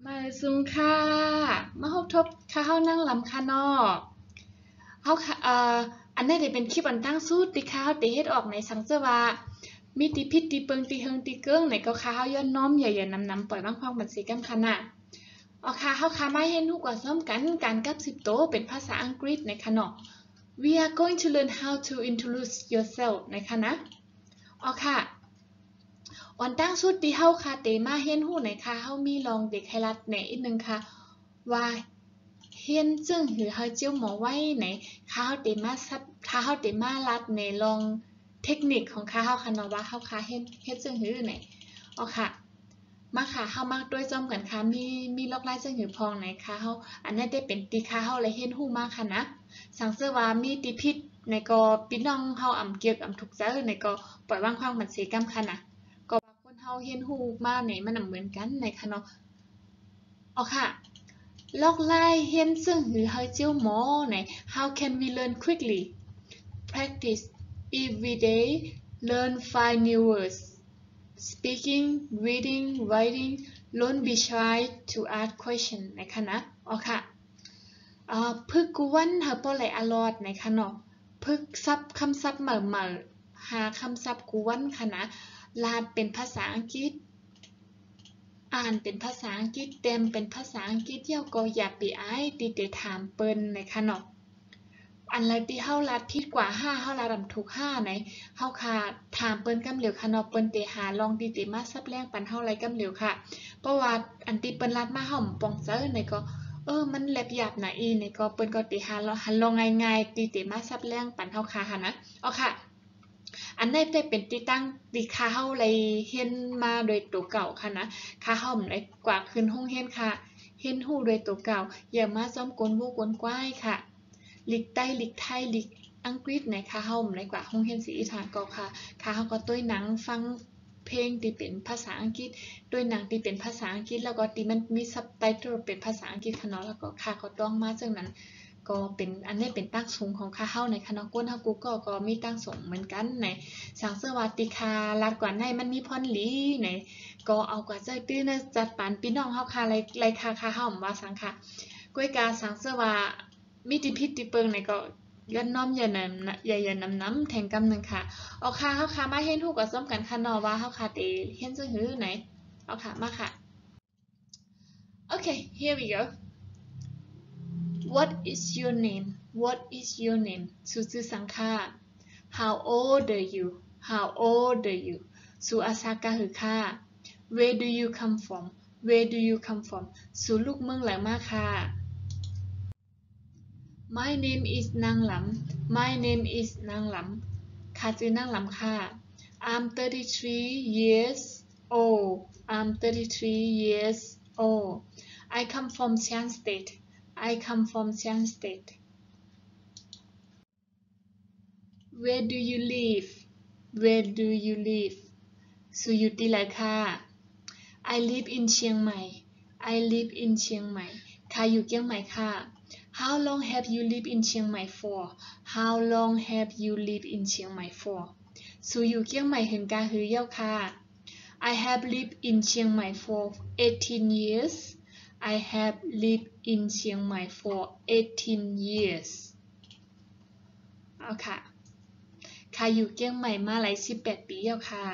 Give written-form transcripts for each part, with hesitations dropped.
มาซุงค่ะมาพบทบค่ะเฮานั่งลำค่ะเนาะเฮาค่ะอันนี้ได้เป็นคลิปอันตั้งสูตรที่ค่ะเฮาได้เฮ็ดออกในสังเจอว่ามีติพิษติเปิงติเฮิงติเกิ้งในก็ค่ะเฮาย้อนน้อมใหญ่ๆนำๆปล่อยบางความบันสีกันค่ะน่ะอ๋อค่ะเฮาค่ะมาเรียนรู้กว่าซ้อมกันการกับสิบโตเป็นภาษาอังกฤษในค่ะเนาะ We are going to learn how to introduce yourself ในค่ะนะอ๋อค่ะอ่อนตั้งสุดที่เฮาค่ะเตมาเรียนรู้ในค่ะเฮามีลองเด็กให้รัดแหน่อีกนึงค่ะว่าเรียนจึงหือเฮาเจียวหมอไว้ไหนค่ะเฮาเตมาซับค่ะเฮาเตมารัดในลองเทคนิคของค่ะเฮาค่ะเนาะว่าเฮาค่ะเฮ็ดจึงหือไหนอ๋อค่ะมาค่ะเฮามาด้วยจ้อมกันค่ะมีลอกลายจึงหือพองไหนค่ะเฮาอันนั้นได้เป็นติค่ะเฮาเลยเรียนรู้มาค่ะนะสังเสว่ามีติพิษในก็พี่น้องเฮาอำเกียกอำทุกข์ใจในก็ปล่อยวางความมันเสกรรมค่ะนะ คนเฮาเรียนรู้มาเนี่ยมันเหมือนกันในค่ะเนาะอ๋อค่ะลอกไล่เรียนซึ่งหือเฮาเจียวหมอไหน How can we learn quickly practice every day learn 5 new words speaking reading writing don't be shy to ask question ในค่ะนะอ๋อค่ะพึกกวนเฮาบ่ไหลอลอดในค่ะเนาะพึกศัพท์คำศัพท์ใหม่ๆหาคำศัพท์กวนค่ะนะลาดเป็นภาษาอังกฤษ อ่านเป็นภาษาอังกฤษเต็มเป็นภาษาอังกฤษเดี่ยวก็อย่าไปอายติเตถามเปิ้นในค่ะเนาะอันละที่เฮาลัดผิดกว่า5เฮาลัดถูก5ไหนเฮาค่ะถามเปิ้นกำเหลียวค่ะเนาะเปิ้นเตหาลองติเตมาซับแรงปันเฮาไรกำเหลียวค่ะเพราะว่าอันที่เปิ้นลัดมาเฮาปองเจอในก็มันแลบหยาบนะอีในก็เปิ้นก็ติหาลองง่ายๆติเตมาซับแรงปันเฮาค่ะหั่นนะเอาค่ะ อันนี้ได้เป็นติตั้งติค่าเฮาเลยเฮ็ดมาโดยตัวเก่าค่ะนะค่าเฮามันได้กว่าขึ้นห้องเฮ็ดค่ะเฮ็ดฮู้โดยตัวเก่าอย่ามาซ้อมกลโว้กลกว้ายค่ะลิกใต้ลิกไทยลิกอังกฤษในค่าเฮามันได้กว่าห้องเฮ็ดสีอีสานก็ค่ะค่าเฮาก็ต้วยหนังฟังเพลงที่เป็นภาษาอังกฤษด้วยหนังที่เป็นภาษาอังกฤษแล้วก็ที่มันมีซับไตเติลเป็นภาษาอังกฤษค่ะเนาะแล้วก็ค่าก็ต้องมาซึ่งนั้น ก็เป็นอันนี้เป็นตั้งสูงของค่าเฮ้าในคณะก้นเฮากูก็มีตั้งสูงเหมือนกันในสังเสวาติคาลัดกว่าในมันมีพรหลีในก็เอากว่าใจตื้อนะจัดปานพี่น้องเฮาคาไรคาเฮาว่าสังค่ะก้วยกาสังเสวามีติพิษติเปิงในก็ยันน้อมอย่านำแทงกำหนึ่งค่ะเอาค่ะเฮาคามาเฮ็ดฮู้กับซ้อมกันค่ะเนาะว่าเฮาคาเตเฮ็ดจังหือไหนเอาค่ะมาค่ะ Okay here we go What is your name? What is your name? Suzu-san How old are you? How old are you? Su Asaka Where do you come from? Where do you come from? Su Luk Meng Lang Ma My name is Nang Lam. My name is Nang Lam. Nang Lam I'm 33 years old. I'm 33 years old. I come from Chiang State. I come from Chiang State. Where do you live? Where do you live? สุยุติไลค่ะ I live in เชียงใหม่ I live in เชียงใหม่ค่ะอยู่เชียงใหม่ค่ะ How long have you lived in เชียงใหม่ for? How long have you lived in เชียงใหม่ for? สุอยู่เชียงใหม่เห็นกาหือเย้าค่ะ I have lived in เชียงใหม่ for 18 years. I have lived in เชียงใหม่ for 18 years. เอาค่ะค่ะอยู่เชียงใหม่มาหลาย18 ปีแล้วค่ะ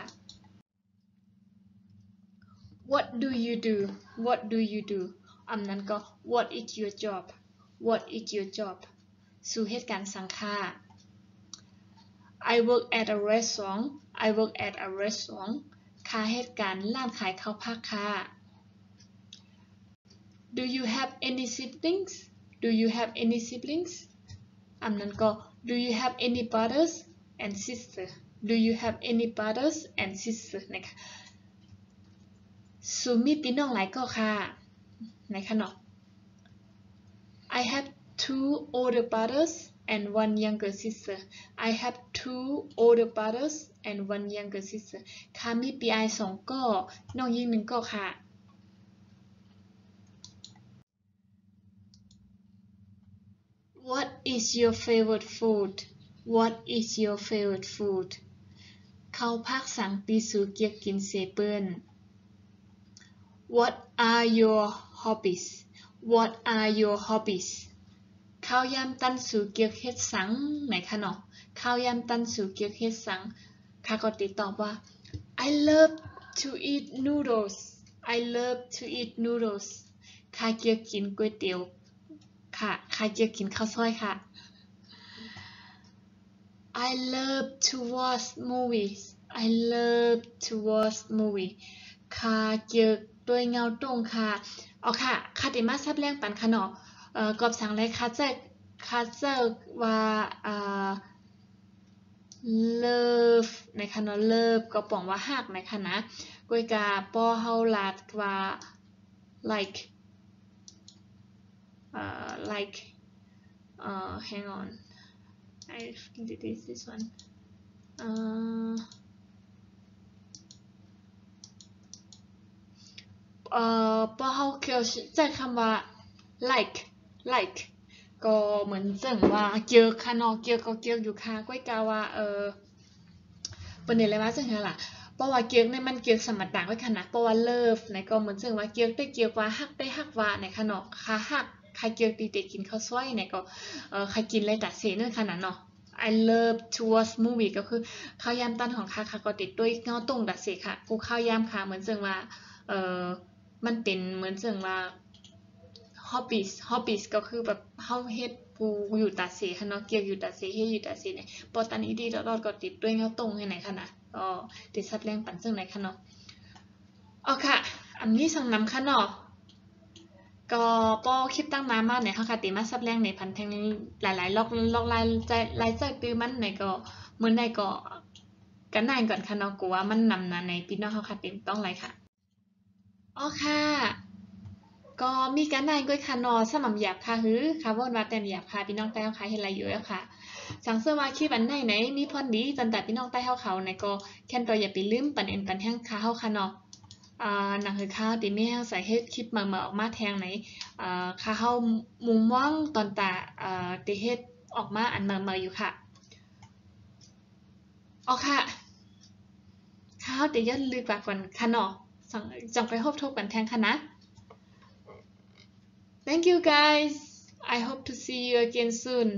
What do you do What do you do อันนั้นก็ What is your job What is your job สู่เหตุการณ์สังฆา I work at a restaurant I work at a restaurant ค่าเหตุการณ์ร้านขายข้าวผักค่ะ Do you have any siblings Do you have any siblings อันนั้นก็ Do you have any brothers and sisters Do you have any brothers and sisters นะคะซูมีพี่น้องหลายก็ค่ะในขนม I have 2 older brothers and 1 younger sister I have 2 older brothers and 1 younger sister ค่ะมีพี่ไอ2ก็น้องยิง1ก็ค่ะ What is your favorite food What is your favorite food เข้าพักสั่งตีสูเกียกกินเซเปิลWhat are your hobbies What are your hobbies ข้าวยามตันสู่เกียกเฮ็ดสังไหนคะเนาะข้าวยามตันสู่เกียกเฮ็ดสังข้าก็ติดตอบว่า I love to eat noodles I love to eat noodles ข้าเกียกกินก๋วยเตี๋ยวค่ะข้าเกียกกินข้าวซอยค่ะ I love to watch movies I love to watch movie ข้าเกียกด้วยเงาตรงค่ะเอาค่ะข้าติมาซับแรงปันค่ะเนาะกอบสังเลยข้าจะว่าlove นะคะเนาะ love ก็ปองว่าฮักนะคะนะกวยกาปอเฮาลาดว่า like hang on I did this one ปอเฮาเกี่ยวใจคำว่า like ก็เหมือนเจังว่าเกี่ยวค่ะเนาะเกี่ยวก็เกี่ยวอยู่ค่ะกวยกาว่าเป็นอะไรมาจังไงล่ะเพราะว่าเกี่ยวเนี่ยมันเกี่ยวสมต่างไว้ค่ะนะเพราะว่า love ในก็เหมือนเจังว่าเกี่ยวได้เกี่ยวว่าฮักได้ฮักว่าในค่ะเนาะค่ะฮักใครเกี่ยวตีเด็กกินข้าวซอยในก็ใครกินอะไรตัดเสนั่นค่ะนะเนาะ I love to watch movie ก็คือข้าวยามตันของข้าก็ติดด้วยเงาตรงตัดเสค่ะกูข้าวยามค่ะเหมือนเจังว่ามันเป็นเหมือนเจังว่า hobbies ก็คือแบบเฮาเฮ็ดปูอยู่ตาเสค่ะเนาะเกี่ยวอยู่ตาเสเฮ็ดอยู่ตาเสเนี่ยปอตันอีดีตลอดก็ติดด้วยเงาตรงให้ไหนค่ะนะก็ติดสัดแรงปั่นซึ่งไหนค่ะเนาะเอาค่ะอันนี้สั่งนำค่ะเนาะก็ปอคลิปตั้งมาในเฮาค่ะติมาซับแรงในพันแทงหลายๆล็อกลายใจตื้อมันในก็เหมือนในก็กันนายก่อนค่ะเนาะกูว่ามันนำในพี่น้องเฮาค่ะติต้องไรค่ะอ๋อค่ะก็มีการนายก้อยค่ะนอสม่ำหยาบค่ะฮือค่ะว่นว่าแต่หยาบค่ะพี่น้องใต้เฮาค่ะเฮ็ดไรอยู่แล้วค่ะสังเสริมว่าคลิปอันไหนมีพรดีจันแต่พี่น้องใต้เฮาเขาในก็แค่นตัวอย่าไปลืมปันเอ็นปันแห้งค่ะเฮาค่ะเนาะหนังคือข้าวติมีแห้งใส่เฮ็ดคลิปมาออกมาแทงไหนค่ะเฮามุมมองตอนตาติเฮ็ดออกมาอันมาอยู่ค่ะอ๋อค่ะข้าวติยันลืมกว่าก่อนค่ะเนาะจังไปพบทบกันแทงค่ะนะ Thank you guys. I hope to see you again soon.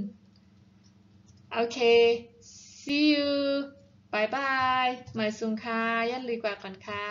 Okay. See you. Bye bye. มาซุงค่ะยันลืมกว่าก่อนค่ะ